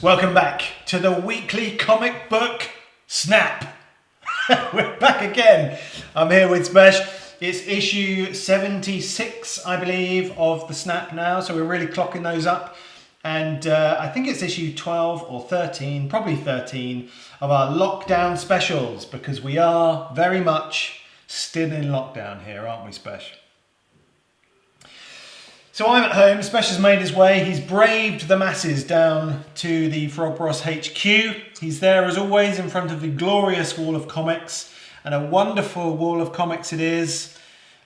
Welcome back to the weekly comic book snap. We're back again. I'm here with Smash. It's issue 76, I believe, of the snap now, so we're really clocking those up. And I think it's issue 12 or 13, probably 13, of our lockdown specials, because we are very much still in lockdown here, aren't we, Spesh? So I'm at home. Spesh has made his way. He's braved the masses down to the Frog Bros HQ. He's there as always in front of the glorious wall of comics, and a wonderful wall of comics it is.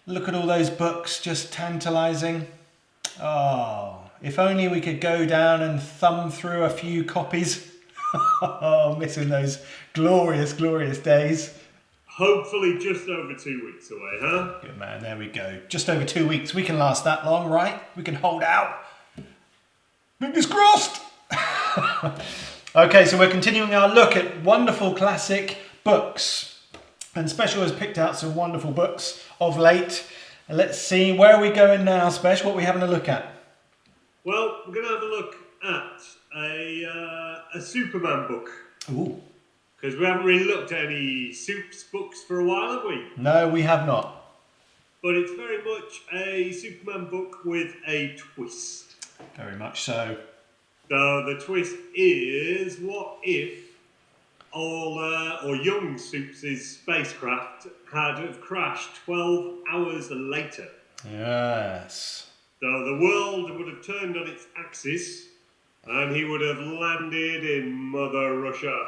Look at all those books, just tantalising. Oh, if only we could go down and thumb through a few copies. Oh, missing those glorious, glorious days. Hopefully just over 2 weeks away, huh? Good man, there we go. Just over 2 weeks. We can last that long, right? We can hold out. Fingers crossed! Okay, so we're continuing our look at wonderful classic books. And Special has picked out some wonderful books of late. And let's see, where are we going now, Special? What are we having a look at? Well, we're going to have a look at a Superman book. Ooh. Because we haven't really looked at any Supes books for a while, have we? No, we have not. But it's very much a Superman book with a twist. Very much so. So the twist is, what if all or young Supes' spacecraft had crashed 12 hours later? Yes. So the world would have turned on its axis and he would have landed in Mother Russia.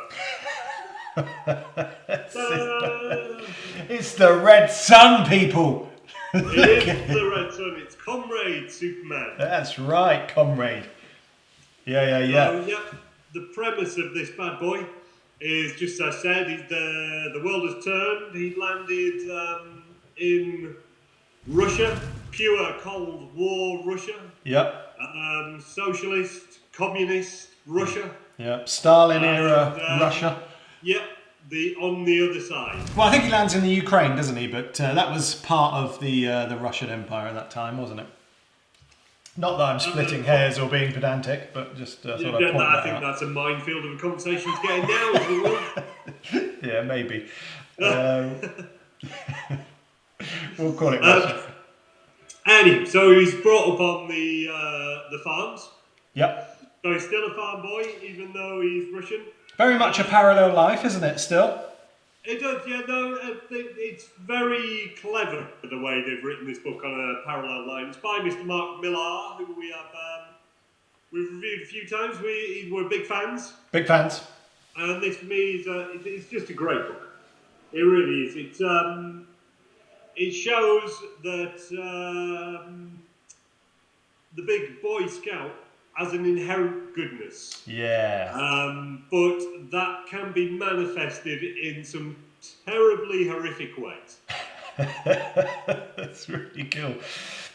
It's the Red Sun, people. It is the Red Sun. It's Comrade Superman. That's right, Comrade. Yeah. So, the premise of this bad boy is, just as I said, the world has turned. He landed in Russia, pure Cold War Russia. Yep. Socialist, communist Russia. Yep. Stalin era Russia. Yep. On the other side. Well, I think he lands in the Ukraine, doesn't he? But that was part of the Russian Empire at that time, wasn't it? Not that I'm splitting hairs or being pedantic, but just thought I'd point that out. I think that's a minefield of a conversation to get in now, as it will. Yeah, maybe. We'll call it Russia. Anyway, so he's brought up on the farms. Yep. So he's still a farm boy, even though he's Russian. Very much a parallel life, isn't it, still? It does, yeah, no, it's very clever the way they've written this book on a parallel line. It's by Mr. Mark Millar, who we've reviewed a few times. We're big fans. Big fans. And this, for me, it's just a great book. It really is. It shows that the big Boy Scout has an inherent goodness. Yeah. But that can be manifested in some terribly horrific ways. That's really cool.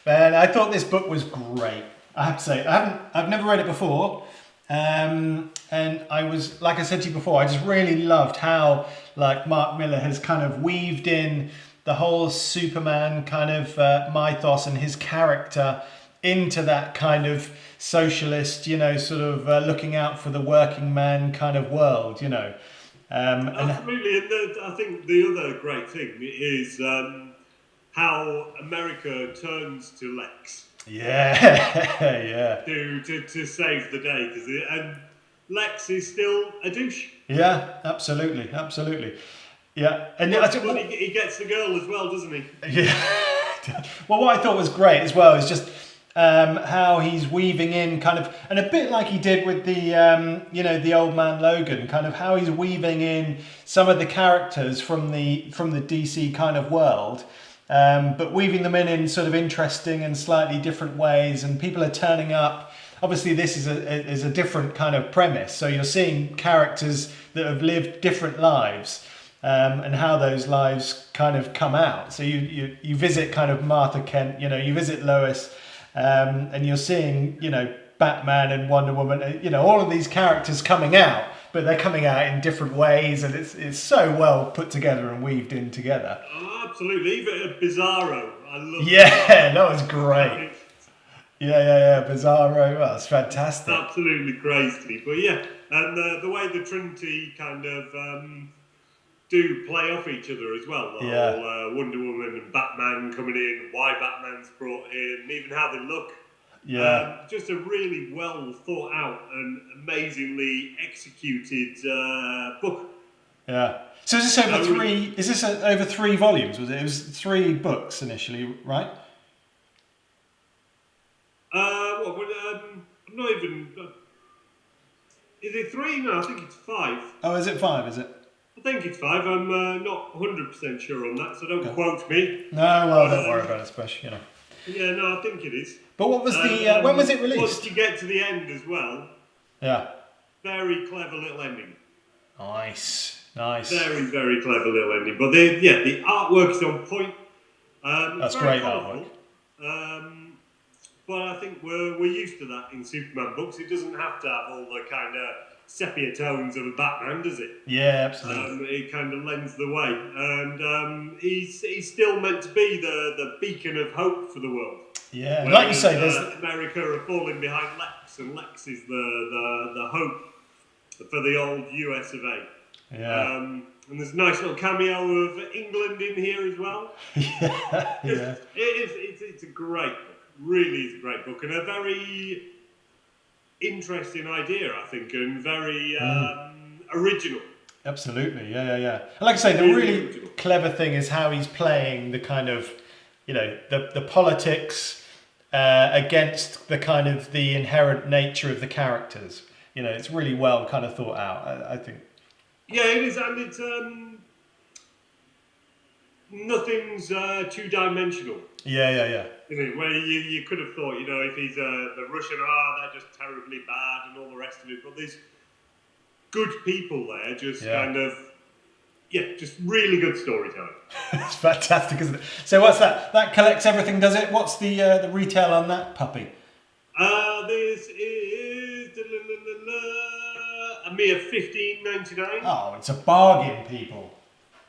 Man, I thought this book was great. I have to say, I've never read it before. And I was, like I said to you before, I just really loved how, like, Mark Millar has kind of weaved in the whole Superman kind of mythos and his character into that kind of socialist, sort of looking out for the working man kind of world, Absolutely, and I think the other great thing is how America turns to Lex. Yeah. To save the day, and Lex is still a douche. Yeah, absolutely. Yeah, and he gets the girl as well, doesn't he? Yeah. Well, what I thought was great as well is just how he's weaving in kind of, and a bit like he did with the the Old Man Logan, kind of how he's weaving in some of the characters from the DC kind of world, but weaving them in sort of interesting and slightly different ways, and people are turning up. Obviously, this is a different kind of premise, so you're seeing characters that have lived different lives. And how those lives kind of come out. So you visit kind of Martha Kent, you visit Lois, and you're seeing, Batman and Wonder Woman, all of these characters coming out, but they're coming out in different ways, and it's so well put together and weaved in together. Oh, absolutely. Even Bizarro, I love that was great. Yeah. Bizarro. Well, that's fantastic. Absolutely crazy. But yeah, and the way the Trinity kind of do play off each other as well. The whole Wonder Woman and Batman coming in, why Batman's brought in, even how they look. Yeah. Just a really well thought out and amazingly executed book. Yeah. So is this over three? Is this over 3 volumes? Was it? It was 3 books initially, right? I'm not even. Is it 3? No, I think it's 5. Oh, is it 5? Is it? I think it's 5. I'm not 100% sure on that, so don't quote me. No, well, don't worry about it, especially, Yeah, no, I think it is. But what was the? When was it released? Once you get to the end as well. Yeah. Very clever little ending. Nice. Very, very clever little ending. But the artwork is on point. That's great artwork. But I think we're used to that in Superman books. It doesn't have to have all the kind of sepia tones of a Batman, does it? Yeah, absolutely. It kind of lends the way, and he's still meant to be the beacon of hope for the world. Yeah, like you say, there's America are falling behind Lex, and Lex is the hope for the old US of A. Yeah. And there's a nice little cameo of England in here as well. Yeah. It's a great book. Really is a great book, and a very interesting idea, I think, and very original. Absolutely, yeah. And like I say, the really clever thing is how he's playing the kind of, the politics against the kind of the inherent nature of the characters. It's really well kind of thought out, I think. Yeah, it is, and it's nothing's two-dimensional. Yeah. Where you could have thought, if he's the Russian, they're just terribly bad and all the rest of it. But there's good people there, just kind of, just really good storytelling. It's fantastic, isn't it? So what's that? That collects everything, does it? What's the retail on that puppy? This is a mere $15.99. Oh, it's a bargain, people.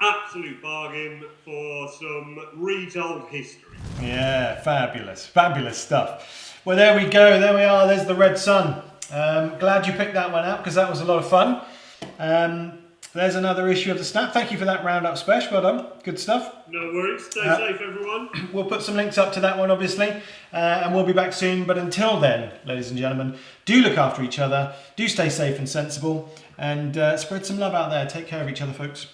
Absolute bargain for some retold history. Yeah, fabulous stuff. Well, there we go. There we are. There's the Red Sun. Glad you picked that one out because that was a lot of fun. There's another issue of the Snap. Thank you for that roundup, Spesh. Well done. Good stuff. No worries. Stay safe, everyone. We'll put some links up to that one, obviously, and we'll be back soon. But until then, ladies and gentlemen, do look after each other. Do stay safe and sensible, and spread some love out there. Take care of each other, folks.